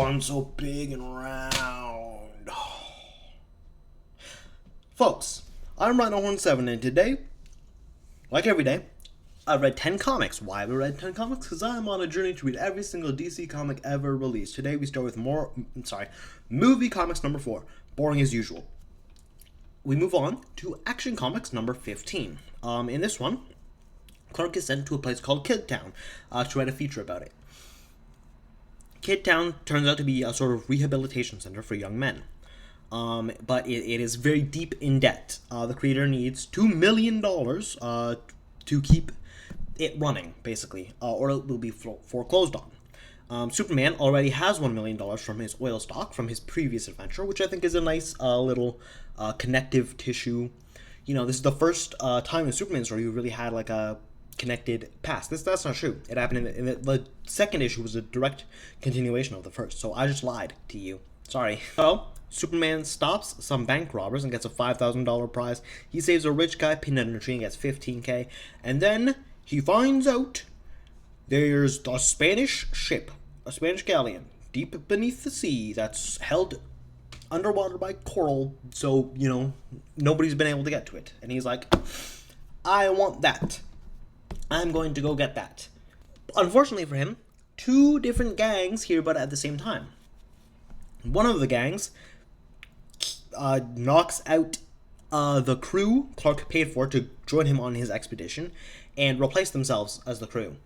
I'm so big and round. Folks, I'm Rhino7, and today, like every day, I've read 10 comics. Why have I read 10 comics? Because I'm on a journey to read every single DC comic ever released. Today we start with movie comics number 4, boring as usual. We move on to Action Comics number 15. In this one, Clark is sent to a place called Kidtown to write a feature about it. Kidtown turns out to be a sort of rehabilitation center for young men. But it is very deep in debt. The creator needs $2 million to keep it running, basically, or it will be foreclosed on. Superman already has $1 million from his oil stock from his previous adventure, which I think is a nice little connective tissue. You know, this is the first time in Superman's story you really had like a connected past. That's not true. It happened in the second issue was a direct continuation of the first, so I just lied to you. Sorry. So, Superman stops some bank robbers and gets a $5,000 prize. He saves a rich guy pinned under a tree and gets $15K. And then he finds out there's a Spanish ship, a Spanish galleon, deep beneath the sea that's held underwater by coral, so, you know, nobody's been able to get to it. And he's like, I want that. I'm going to go get that. Unfortunately for him, two different gangs here, but at the same time. One of the gangs knocks out the crew Clark paid for to join him on his expedition and replace themselves as the crew.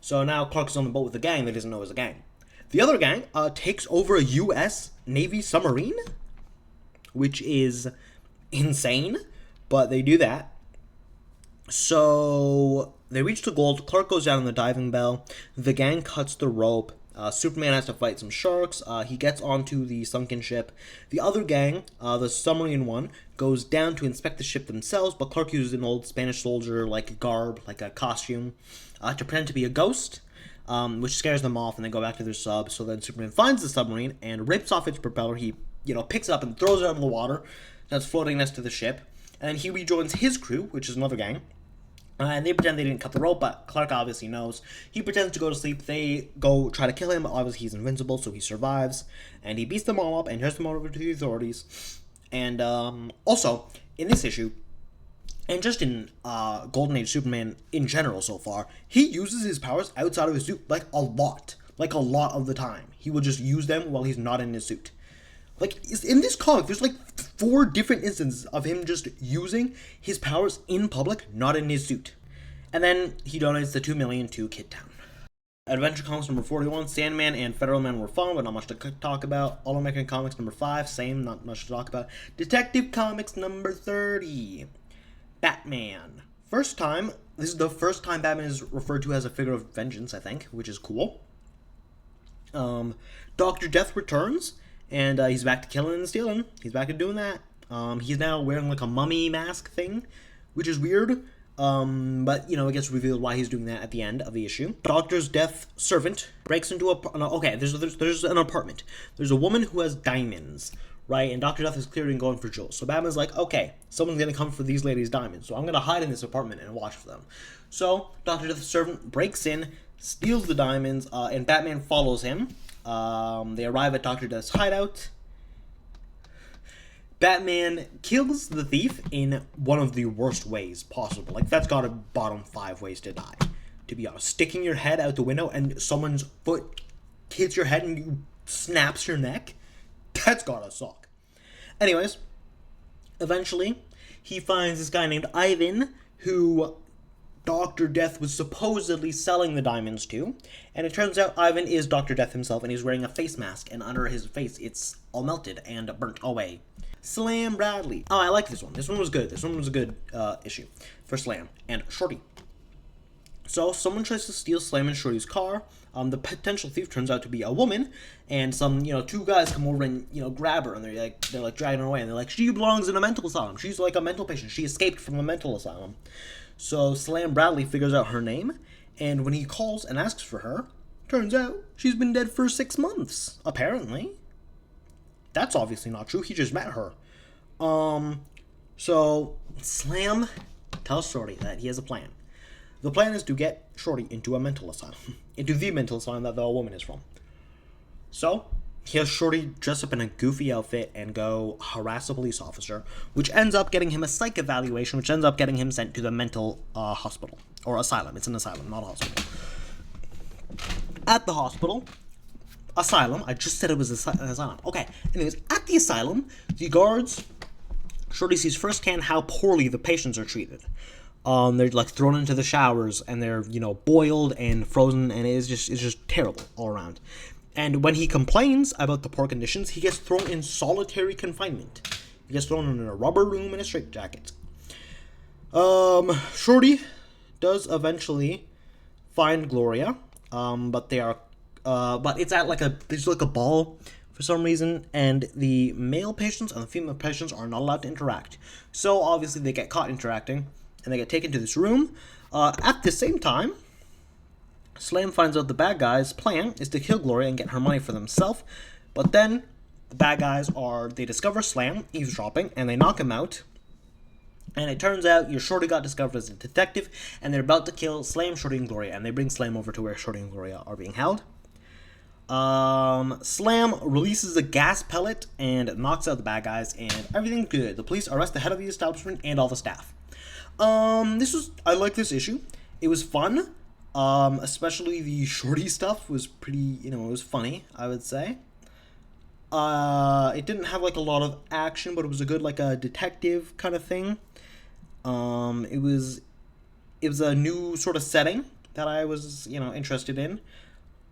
So now Clark is on the boat with a gang that doesn't know is a gang. The other gang takes over a U.S. Navy submarine, which is insane, but they do that. So they reach the gold. Clark goes down on the diving bell. The gang cuts the rope. Superman has to fight some sharks. He gets onto the sunken ship. The other gang, the submarine one, goes down to inspect the ship themselves, but Clark uses an old Spanish soldier like garb, like a costume, to pretend to be a ghost, which scares them off, and they go back to their sub. So then Superman finds the submarine and rips off its propeller. He, picks it up and throws it out in the water that's floating next to the ship. And then he rejoins his crew, which is another gang. And they pretend they didn't cut the rope, but Clark obviously knows. He pretends to go to sleep. They go try to kill him. Obviously, he's invincible, so he survives. And he beats them all up and turns them over to the authorities. And also, in this issue, and just in Golden Age Superman in general so far, he uses his powers outside of his suit, like a lot. Like a lot of the time. He will just use them while he's not in his suit. Like, in this comic, there's like 4 different instances of him just using his powers in public, not in his suit. And then he donates the $2 million to Kidtown. Adventure Comics number 41, Sandman and Federal Man were fun, but not much to talk about. All American Comics number 5, same, not much to talk about. Detective Comics number 30, Batman. This is the first time Batman is referred to as a figure of vengeance, I think, which is cool. Dr. Death returns. And he's back to killing and stealing. He's back to doing that. He's now wearing like a mummy mask thing, which is weird. But, it gets revealed why he's doing that at the end of the issue. Dr. Death's servant breaks into there's an apartment. There's a woman who has diamonds, right? And Dr. Death is clearly going for jewels. So Batman's like, okay, someone's going to come for these ladies' diamonds. So I'm going to hide in this apartment and watch for them. So Dr. Death's servant breaks in, steals the diamonds, and Batman follows him. They arrive at Dr. Death's hideout. Batman kills the thief in one of the worst ways possible. Like, that's got a bottom 5 ways to die, to be honest. Sticking your head out the window and someone's foot hits your head and you snaps your neck. That's gotta suck. Anyways, eventually, he finds this guy named Ivan, who Dr. Death was supposedly selling the diamonds to, and it turns out Ivan is Dr. Death himself, and he's wearing a face mask, and under his face it's all melted and burnt away. Slam Bradley. Oh, I like this one. This one was good. This one was a good issue for Slam and Shorty. So someone tries to steal Slam and Shorty's car. The potential thief turns out to be a woman, and some 2 guys come over and grab her, and they're like dragging her away, and they're like, she belongs in a mental asylum. She's like a mental patient. She escaped from a mental asylum. So Slam Bradley figures out her name, and when he calls and asks for her, turns out she's been dead for 6 months, apparently. That's obviously not true. He just met her. So Slam tells Shorty that he has a plan. The plan is to get Shorty into a mental asylum. Into the mental asylum that the woman is from. So he has Shorty dress up in a goofy outfit and go harass a police officer, which ends up getting him a psych evaluation, which ends up getting him sent to the mental hospital. Or asylum. It's an asylum, not a hospital. At the hospital, asylum, I just said it was an asylum. Okay, anyways, at the asylum, the guards, Shorty sees firsthand how poorly the patients are treated. They're like thrown into the showers and they're, boiled and frozen, and it's just terrible all around. And when he complains about the poor conditions, he gets thrown in solitary confinement. He gets thrown in a rubber room in a straitjacket. Shorty does eventually find Gloria, but it's at there's like a ball for some reason, and the male patients and the female patients are not allowed to interact. So obviously they get caught interacting, and they get taken to this room. At the same time, Slam finds out the bad guys' plan is to kill Gloria and get her money for themselves, but then the bad guys they discover Slam eavesdropping, and they knock him out, and it turns out your Shorty got discovered as a detective, and they're about to kill Slam, Shorty, and Gloria, and they bring Slam over to where Shorty and Gloria are being held. Slam releases a gas pellet and knocks out the bad guys, and everything's good. The police arrest the head of the establishment and all the staff. I like this issue. It was fun. Especially the Shorty stuff was pretty, it was funny, I would say. It didn't have like a lot of action, but it was a good like a detective kind of thing. It was a new sort of setting that I was, interested in.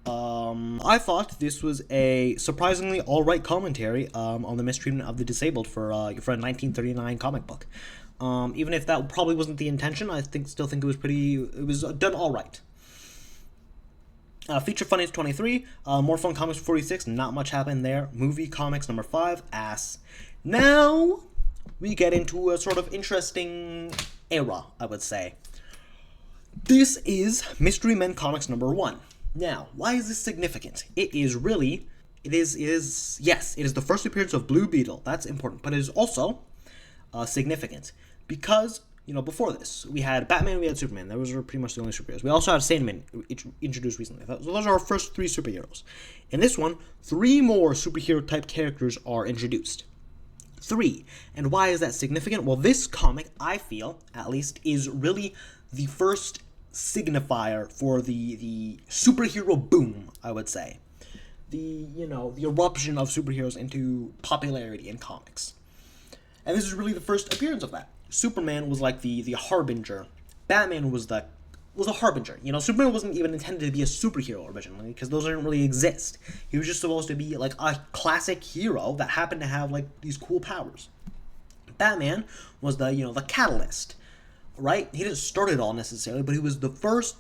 I thought this was a surprisingly alright commentary on the mistreatment of the disabled for a 1939 comic book. Even if that probably wasn't the intention, I still think it was done alright. Feature Funnies 23, More Fun Comics 46, not much happened there. Movie Comics number 5, ass. Now, we get into a sort of interesting era, I would say. This is Mystery Men Comics number 1. Now, why is this significant? It is the first appearance of Blue Beetle. That's important, but it is also significant because, before this, we had Batman, we had Superman. Those were pretty much the only superheroes. We also have Sandman introduced recently. So those are our first 3 superheroes. In this one, 3 more superhero-type characters are introduced. 3. And why is that significant? Well, this comic, I feel, at least, is really the first signifier for the superhero boom, I would say. The eruption of superheroes into popularity in comics. And this is really the first appearance of that. Superman was like the harbinger. Batman was a harbinger. Superman wasn't even intended to be a superhero originally, because those didn't really exist. He was just supposed to be like a classic hero that happened to have like these cool powers. Batman was the catalyst, right? He didn't start it all necessarily, but he was the first,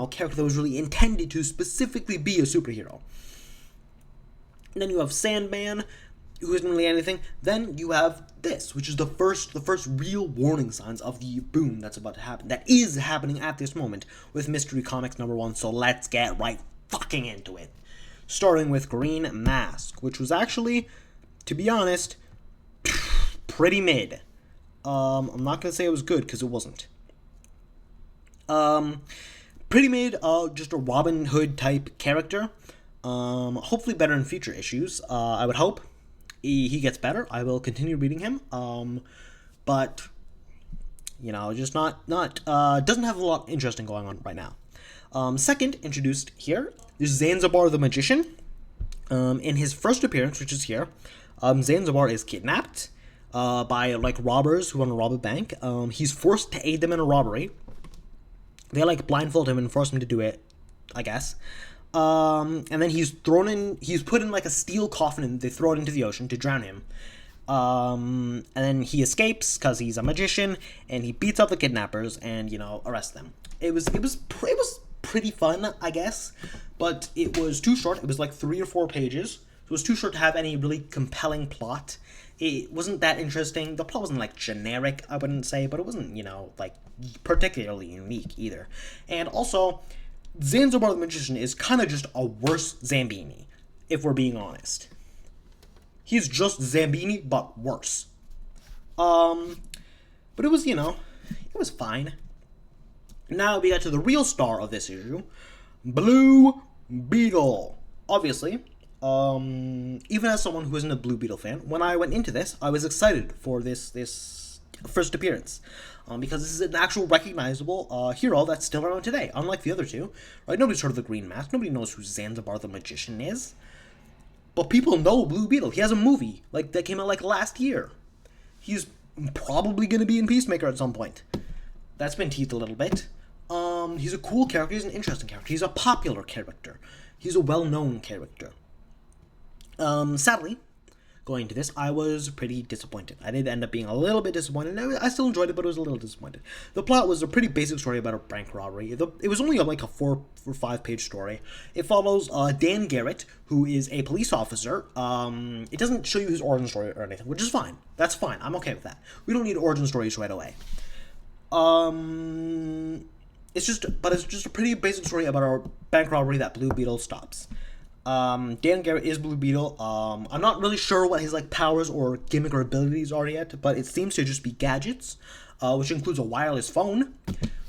character that was really intended to specifically be a superhero. And then you have Sandman, who isn't really anything. Then you have this, which is the first real warning signs of the boom that's about to happen. That is happening at this moment with Mystery Comics number 1. So let's get right fucking into it. Starting with Green Mask, which was actually, to be honest, pretty mid. I'm not gonna say it was good because it wasn't. Pretty mid. Just a Robin Hood type character. Hopefully better in future issues. I would hope. He gets better. I will continue reading him. But just not doesn't have a lot interesting going on right now. Second, introduced here is Zanzibar the Magician. In his first appearance, which is here, Zanzibar is kidnapped by robbers who want to rob a bank. He's forced to aid them in a robbery. They blindfold him and force him to do it, I guess. And then he's put in a steel coffin and they throw it into the ocean to drown him. And then he escapes because he's a magician, and he beats up the kidnappers and, arrests them. It was pretty fun, I guess, but it was too short. It was 3 or 4 pages. It was too short to have any really compelling plot. It wasn't that interesting. The plot wasn't generic, I wouldn't say, but it wasn't, particularly unique either. And also, Zanzibar the Magician is kind of just a worse Zambini, if we're being honest. He's just Zambini, but worse. But it was, it was fine. Now we got to the real star of this issue, Blue Beetle. Obviously, Even as someone who isn't a Blue Beetle fan, when I went into this, I was excited for this first appearance. Because this is an actual recognizable hero that's still around today, unlike the other two. Right? Nobody's heard of the Green Mask. Nobody knows who Zanzibar the Magician is. But people know Blue Beetle. He has a movie that came out last year. He's probably going to be in Peacemaker at some point. That's been teased a little bit. He's a cool character. He's an interesting character. He's a popular character. He's a well-known character. Sadly, going to this, I was pretty disappointed. I did end up being a little bit disappointed. I still enjoyed it, but I was a little disappointed. The plot was a pretty basic story about a bank robbery. It was only a 4 or 5 page story. It follows Dan Garrett, who is a police officer. It doesn't show you his origin story or anything, which is fine. That's fine. I'm okay with that. We don't need origin stories right away. It's just a pretty basic story about our bank robbery that Blue Beetle stops. Dan Garrett is Blue Beetle. I'm not really sure what his powers or gimmick or abilities are yet, but it seems to just be gadgets, which includes a wireless phone,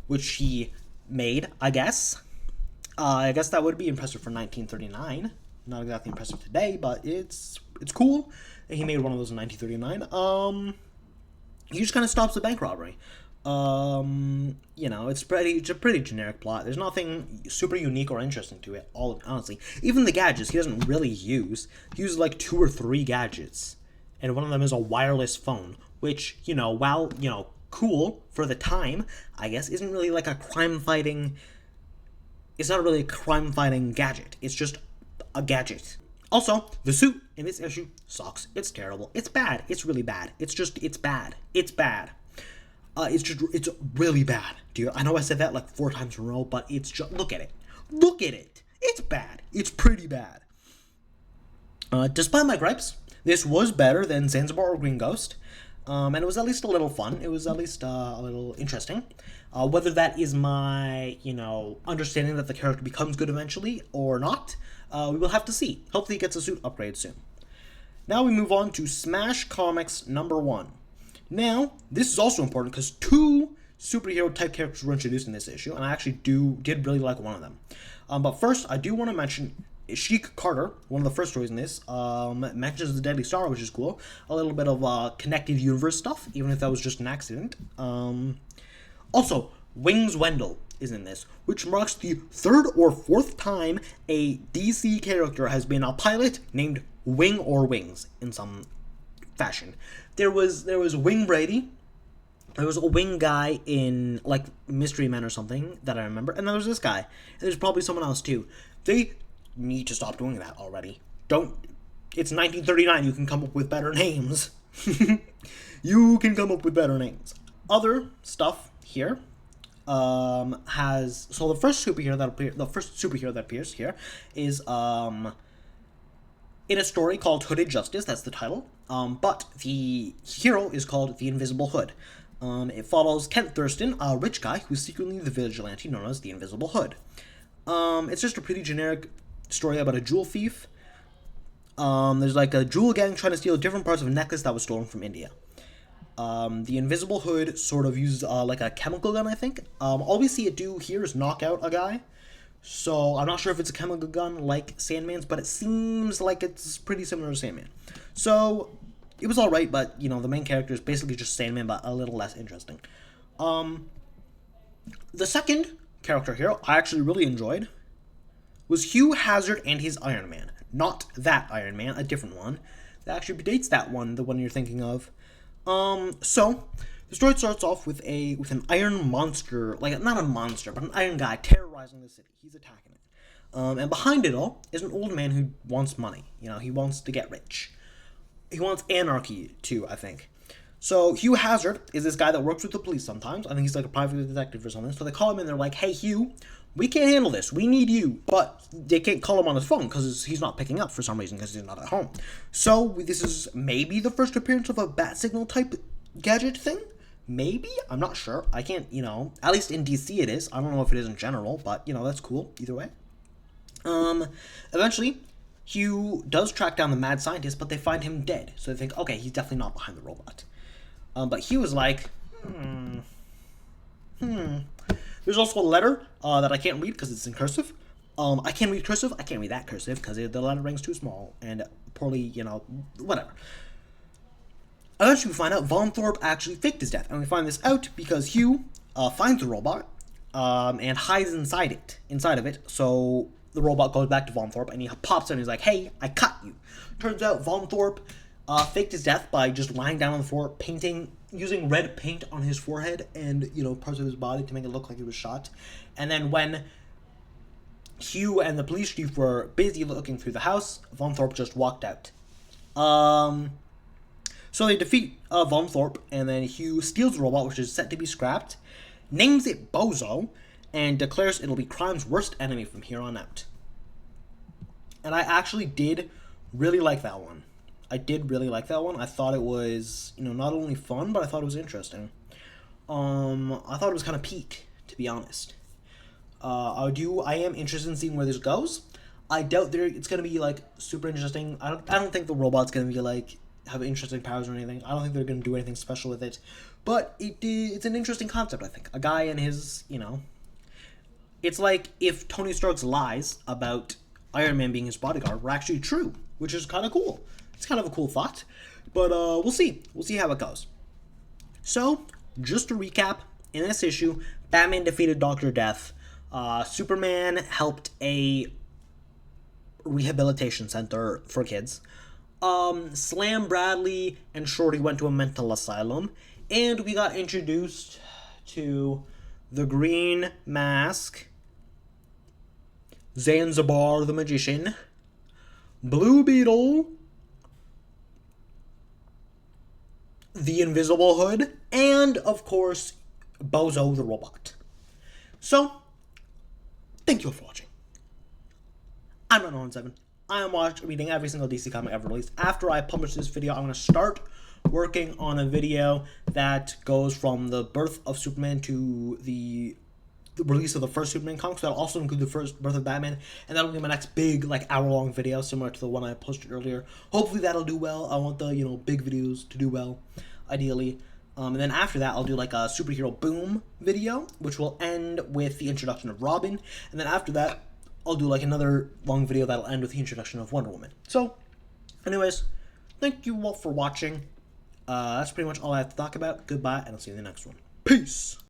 which he made, I guess. I guess that would be impressive for 1939. Not exactly impressive today, but it's cool that he made one of those in 1939. He just kind of stops the bank robbery. It's a pretty generic plot. There's nothing super unique or interesting to it, honestly. Even the gadgets he doesn't really use. He uses 2 or 3 gadgets. And one of them is a wireless phone, which, while, cool for the time, I guess, isn't really it's not really a crime-fighting gadget. It's just a gadget. Also, the suit in this issue sucks. It's terrible. It's bad. It's really bad. It's bad. It's bad. It's really bad, dude. I know I said that 4 times in a row, but it's just, look at it. Look at it. It's bad. It's pretty bad. Despite my gripes, this was better than Zanzibar or Green Ghost, and it was at least a little fun. It was at least a little interesting. Whether that is my, understanding that the character becomes good eventually or not, we will have to see. Hopefully he gets a suit upgrade soon. Now we move on to Smash Comics number 1. Now, this is also important because 2 superhero-type characters were introduced in this issue, and I actually did really like one of them. But first, I do want to mention Sheik Carter, one of the first stories in this, mentions the Deadly Star, which is cool. A little bit of connected universe stuff, even if that was just an accident. Also, Wings Wendell is in this, which marks the 3rd or 4th time a DC character has been a pilot named Wing or Wings in some fashion. There was Wing Brady. There was a Wing guy in Mystery Men or something that I remember, and then there's this guy. And there's probably someone else too. They need to stop doing that already. It's 1939. You can come up with better names. You can come up with better names. Other stuff here the first superhero that appears here is in a story called Hooded Justice. That's the title. But the hero is called the Invisible Hood. It follows Kent Thurston, a rich guy who's secretly the vigilante known as the Invisible Hood. It's just a pretty generic story about a jewel thief. There's a jewel gang trying to steal different parts of a necklace that was stolen from India. The Invisible Hood sort of uses a chemical gun, I think. All we see it do here is knock out a guy. So I'm not sure if it's a chemical gun like Sandman's, but it seems like it's pretty similar to Sandman. So it was alright, but, the main character is basically just Sandman, but a little less interesting. The second character here I actually really enjoyed was Hugh Hazard and his Iron Man. Not that Iron Man, a different one. That actually predates that one, the one you're thinking of. So the story starts off with an iron monster, not a monster, but an iron guy terrorizing the city. He's attacking it. And behind it all is an old man who wants money. He wants to get rich. He wants anarchy, too, I think. So Hugh Hazard is this guy that works with the police sometimes. I think he's a private detective or something. So they call him and they're like, hey, Hugh, we can't handle this. We need you. But they can't call him on his phone because he's not picking up for some reason because he's not at home. So this is maybe the first appearance of a bat signal type gadget thing. Maybe? I'm not sure. I can't, at least in DC it is. I don't know if it is in general, but, that's cool either way. Eventually, Hugh does track down the mad scientist, but they find him dead. So they think, okay, he's definitely not behind the robot. But Hugh is like, There's also a letter that I can't read because it's in cursive. I can't read cursive. I can't read that cursive because the lettering's too small and poorly, whatever. Eventually, we find out Von Thorpe actually faked his death, and we find this out because Hugh finds the robot and hides inside of it. So the robot goes back to Von Thorpe, and he pops in and he's like, "Hey, I cut you." Turns out Von Thorpe faked his death by just lying down on the floor, using red paint on his forehead and parts of his body to make it look like he was shot. And then when Hugh and the police chief were busy looking through the house, Von Thorpe just walked out. So they defeat Von Thorpe, and then Hugh steals the robot, which is set to be scrapped, names it Bozo, and declares it'll be crime's worst enemy from here on out. And I actually did really like that one. I thought it was, not only fun, but I thought it was interesting. I thought it was kind of peak, to be honest. I am interested in seeing where this goes. I doubt it's gonna be like super interesting. I don't think the robot's gonna be like have interesting powers or anything. I don't think they're gonna do anything special with it. But it's an interesting concept. I think a guy and his it's like if Tony Stark's lies about Iron Man being his bodyguard were actually true, which is kind of cool. It's kind of a cool thought, but we'll see. We'll see how it goes. So, just to recap, in this issue, Batman defeated Dr. Death. Superman helped a rehabilitation center for kids. Slam Bradley and Shorty went to a mental asylum. And we got introduced to the Green Mask, Zanzibar the Magician, Blue Beetle, the Invisible Hood, and, of course, Bozo the Robot. So, thank you all for watching. I'm Ron7. I am reading every single DC comic ever released. After I publish this video, I'm going to start working on a video that goes from the birth of Superman to the release of the first Superman comics. That'll also include the first birth of Batman, and that'll be my next big, hour-long video, similar to the one I posted earlier. Hopefully that'll do well. I want the, big videos to do well, ideally. And then after that, I'll do, a superhero boom video, which will end with the introduction of Robin. And then after that, I'll do, another long video that'll end with the introduction of Wonder Woman. So, anyways, thank you all for watching. That's pretty much all I have to talk about. Goodbye, and I'll see you in the next one. Peace!